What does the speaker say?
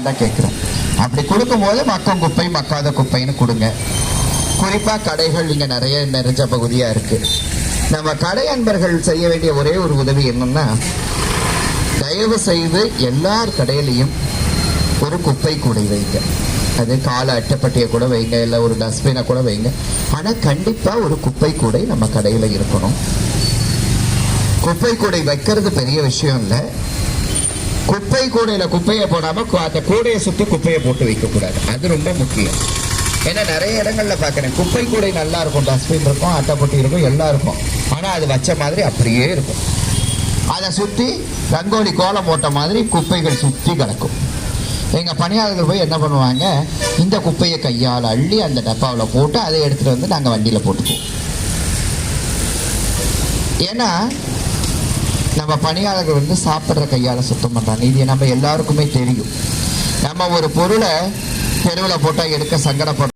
தான் கேட்குறேன். அப்படி கொடுக்கும்போது மக்கும் குப்பை மக்காத குப்பைன்னு கொடுங்க. குறிப்பாக கடைகள் இங்கே நிறைஞ்ச பகுதியாக இருக்குது. நம்ம கடை அன்பர்கள் செய்ய வேண்டிய ஒரே ஒரு உதவி என்னன்னா, தயவு செய்து எல்லார் கடையிலையும் ஒரு குப்பை கூடை வைங்க. அது காலை அட்டைப்பட்டியை கூட வைங்க, இல்லை ஒரு டஸ்ட்பினை கூட வைங்க. ஆனால் கண்டிப்பாக ஒரு குப்பை கூடை நம்ம கடையில் இருக்கணும். குப்பை கூடை வைக்கிறது பெரிய விஷயம் இல்லை. குப்பை கூடையில் குப்பையை போடாமல் அந்த கூடையை சுற்றி குப்பையை போட்டு வைக்கக்கூடாது. அது ரொம்ப முக்கியம். ஏன்னா நிறைய இடங்களில் பார்க்குறேன், குப்பை கூடை நல்லா இருக்கும், டஸ்ட்பின் இருக்கும், அட்டைப்பட்டி இருக்கும், எல்லாம் இருக்கும். ஆனால் அது வச்ச மாதிரி அப்படியே இருக்கும். அதை சுற்றி ரங்கோலி கோலம் போட்ட மாதிரி குப்பைகள் சுற்றி கிடக்கும். எங்கள் பணியாளர்கள் போய் என்ன பண்ணுவாங்க, இந்த குப்பையை கையால் அள்ளி அந்த டப்பாவில் போட்டு அதை எடுத்துகிட்டு வந்து நாங்கள் வண்டியில் போட்டுக்குவோம். ஏன்னா நம்ம பணியாளர்கள் வந்து சாப்பிட்ற கையால் சுத்தம் பண்ணுறாங்க. இது நம்ம எல்லாருக்குமே தெரியும். நம்ம ஒரு பொருளை தெருவில் போட்டால் எடுக்க சங்கடப்படுறோம்.